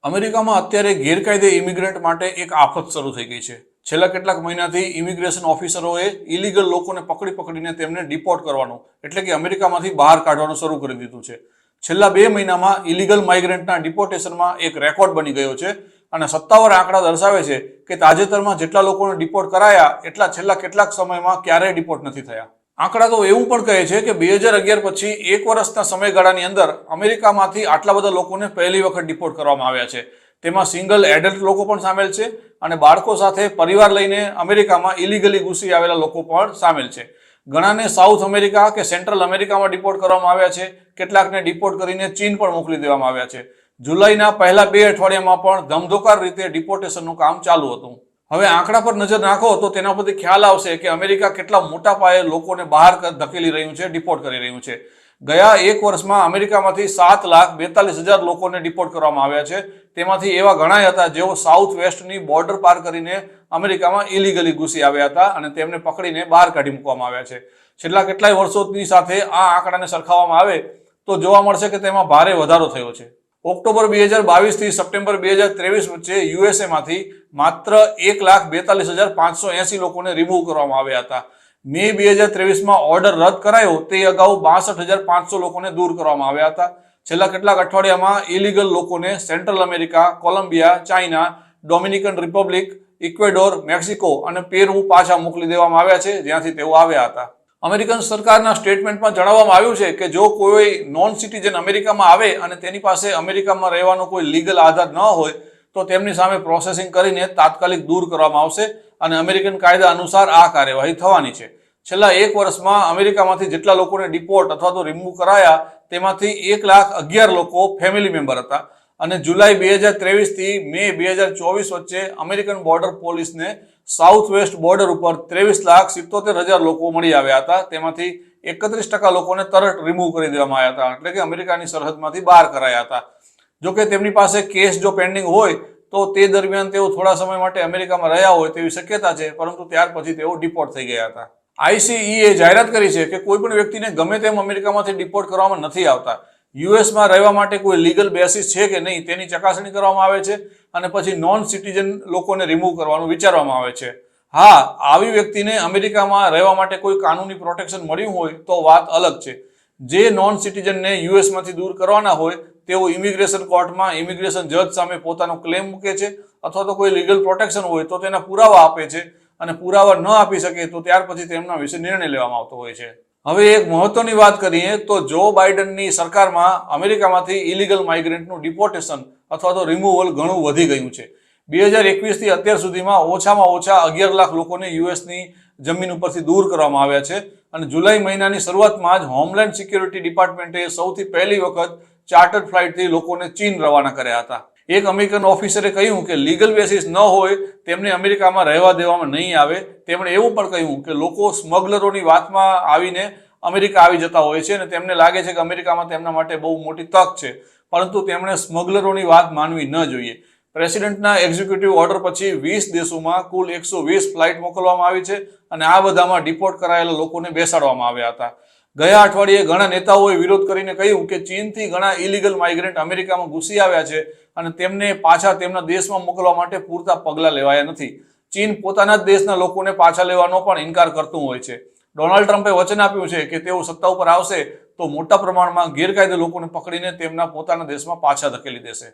અમેરિકામાં અત્યારે ગેરકાયદે ઇમિગ્રન્ટ માટે એક આફત શરૂ થઈ ગઈ છે. છેલ્લા કેટલાક મહિનાથી ઇમિગ્રેશન ઓફિસરોએ ઇલીગલ લોકોને પકડીને તેમને ડિપોર્ટ કરવાનું એટલે કે અમેરિકામાંથી બહાર કાઢવાનું શરૂ કરી દીધું છે. છેલ્લા 2 મહિનામાં ઇલીગલ માઇગ્રન્ટના ડિપોર્ટેશનમાં એક રેકોર્ડ બની ગયો છે અને સત્તાવાર આંકડા દર્શાવે છે કે તાજેતરમાં જેટલા લોકોને ડિપોર્ટ કરાયા એટલા છેલ્લા કેટલાક સમયમાં ક્યારેય ડિપોર્ટ નથી થયા. આંકડા તો એવું પણ કહે છે કે 2011 પછી 1 વર્ષના સમયગાળાની અંદર અમેરિકામાંથી આટલા બધા લોકોને પહેલી વખત ડિપોર્ટ કરવામાં આવ્યા છે. તેમાં સિંગલ એડલ્ટ લોકો પણ સામેલ છે અને બાળકો સાથે પરિવાર લઈને અમેરિકામાં ઇલીગલી ઘૂસી આવેલા લોકો પણ સામેલ છે. ઘણાને સાઉથ અમેરિકા કે સેન્ટ્રલ અમેરિકામાં ડિપોર્ટ કરવામાં આવ્યા છે. કેટલાકને ડિપોર્ટ કરીને ચીન પણ મોકલી દેવામાં આવ્યા છે. જુલાઈના પહેલા 2 અઠવાડિયામાં પણ ધમધોકાર રીતે ડિપોર્ટેશનનું કામ ચાલુ હતું. હવે આંકડા પર નજર નાખો તો તેના પરથી ખ્યાલ આવશે કે અમેરિકા કેટલા મોટા પાયે લોકોને બહાર ધકેલી રહ્યું છે, ડિપોર્ટ કરી રહ્યું છે. ગયા 1 વર્ષમાં અમેરિકામાંથી 7,42,000 લોકોને ડિપોર્ટ કરવામાં આવ્યા છે. તેમાંથી એવા ઘણા હતા જેઓ સાઉથ વેસ્ટની બોર્ડર પાર કરીને અમેરિકામાં ઇલીગલી ઘૂસી આવ્યા હતા અને તેમને પકડીને બહાર કાઢી મૂકવામાં આવ્યા છે. છેલ્લા કેટલાય વર્ષોની સાથે આ આંકડાને સરખાવવામાં આવે તો જોવા મળશે કે તેમાં ભારે વધારો થયો છે. ઓક્ટોબર 2022 થી સપ્ટેમ્બર 2023 વચ્ચે યુએસએમાંથી માત્ર 1,42,580 લોકોને રિમૂવ કરવામાં આવ્યા હતા. મે 2023માં ઓર્ડર રદ કરાયો તે અગાઉ 62,500 લોકોને દૂર કરવામાં આવ્યા હતા. છેલ્લા કેટલાક અઠવાડિયામાં ઇલીગલ લોકોને Central America, Colombia, China, Dominican Republic, Ecuador, Mexico અને પેરુ પાછા મોકલી દેવામાં આવ્યા છે જ્યાંથી તેઓ આવ્યા હતા. અમેરિકન સરકારના સ્ટેટમેન્ટમાં જણાવવામાં આવ્યું છે કે જો કોઈ નોન સિટીઝન અમેરિકામાં આવે અને તેની પાસે અમેરિકામાં રહેવાનો કોઈ લીગલ આધાર ન હોય તો તેમની સામે પ્રોસેસિંગ કરીને તાત્કાલિક દૂર કરવામાં આવશે અને અમેરિકન કાયદા અનુસાર આ કાર્યવાહી થવાની છે. છેલ્લા 1 વર્ષમાં અમેરિકામાંથી જેટલા લોકોને ડિપોર્ટ અથવા તો રિમૂવ કરાયા તેમાંથી 1,11,000 લોકો ફેમિલી મેમ્બર હતા અને જુલાઈ 2023 થી મે 2024 વચ્ચે અમેરિકન બોર્ડર પોલીસને સાઉથ વેસ્ટ બોર્ડર ઉપર 23,77,000 લોકો મળી આવ્યા હતા. તેમાંથી 31% લોકોને તરત રિમૂવ કરી દેવામાં આવ્યા હતા એટલે કે અમેરિકાની સરહદમાંથી બહાર કરાયા હતા. જોકે તેમની પાસે કેસ જો પેન્ડિંગ હોય તો તે દરમિયાન તેઓ થોડા સમય માટે અમેરિકામાં રહ્યા હોય તેવી શક્યતા છે, પરંતુ ત્યાર પછી તેઓ ડિપોર્ટ થઈ ગયા હતા. ICE જાહેરાત કરી છે કે કોઈ પણ વ્યક્તિને ગમે તેમ અમેરિકામાંથી ડિપોર્ટ કરવામાં નથી આવતા. યુએસમાં રહેવા માટે કોઈ લીગલ બેસિસ છે કે નહીં તેની ચકાસણી કરવામાં આવે છે અને પછી નોન સિટીઝન લોકોને રિમૂવ કરવાનું વિચારવામાં આવે છે. હા, આવી વ્યક્તિને અમેરિકામાં રહેવા માટે કોઈ કાનૂની પ્રોટેક્શન મળ્યું હોય તો વાત અલગ છે. જે નોન સિટીઝનને યુએસમાંથી દૂર કરવાના હોય તેઓ ઇમિગ્રેશન કોર્ટમાં ઇમિગ્રેશન જજ સામે પોતાનો ક્લેમ મૂકે છે અથવા તો કોઈ લીગલ પ્રોટેક્શન હોય તો તેના પુરાવા આપે છે અને પુરાવા ન આપી શકે તો ત્યાર પછી તેમના વિશે નિર્ણય લેવામાં આવતો હોય છે. હવે એક મહત્વની વાત કરીએ તો જો બાઇડનની સરકારમાં અમેરિકામાંથી ઇલીગલ માઇગ્રન્ટનું ડિપોર્ટેશન અથવા તો રિમૂવલ ઘણું વધી ગયું છે. 2021 થી અત્યાર સુધીમાં ઓછામાં ઓછા 11 લાખ લોકોને યુએસની જમીન ઉપરથી દૂર કરવામાં આવ્યા છે અને જુલાઈ મહિનાની શરૂઆતમાં જ હોમલેન્ડ સિક્યોરિટી ડિપાર્ટમેન્ટે સૌથી પહેલી વખત ચાર્ટર્ડ ફ્લાઇટથી લોકોને ચીન રવાના કર્યા હતા. એક અમેરિકન ઓફિસરે કહ્યું કે લીગલ બેસિસ ન હોય તેમને અમેરિકામાં રહેવા દેવામાં નહીં આવે. તેમણે એવું પણ કહ્યું કે લોકો સ્મગલરોની વાતમાં આવીને અમેરિકા આવી જતા હોય છે અને તેમને લાગે છે કે અમેરિકામાં તેમના માટે બહુ મોટી તક છે, પરંતુ તેમણે સ્મગલરોની વાત માનવી ન જોઈએ. પ્રેસિડેન્ટના એક્ઝિક્યુટિવ ઓર્ડર પછી 20 દેશોમાં કુલ 120 ફ્લાઇટ મોકલવામાં આવી છે અને આ બધામાં ડિપોર્ટ કરાયેલા લોકોને બેસાડવામાં આવ્યા હતા. ગયા અઠવાડિયે ઘણા નેતાઓએ વિરોધ કરીને કહ્યું કે ચીનથી ઘણા ઇલીગલ માઇગ્રન્ટ અમેરિકામાં ઘૂસી આવ્યા છે અને તેમને પાછા તેમના દેશમાં મોકલવા માટે પૂરતા પગલાં લેવાયા નથી. ચીન પોતાના જ દેશના લોકોને પાછા લેવાનો પણ ઇનકાર કરતું હોય છે. ડોનાલ્ડ ટ્રમ્પે વચન આપ્યું છે કે તેઓ સત્તા ઉપર આવશે તો મોટા પ્રમાણમાં ગેરકાયદે લોકોને પકડીને તેમના પોતાના દેશમાં પાછા ધકેલી દેશે.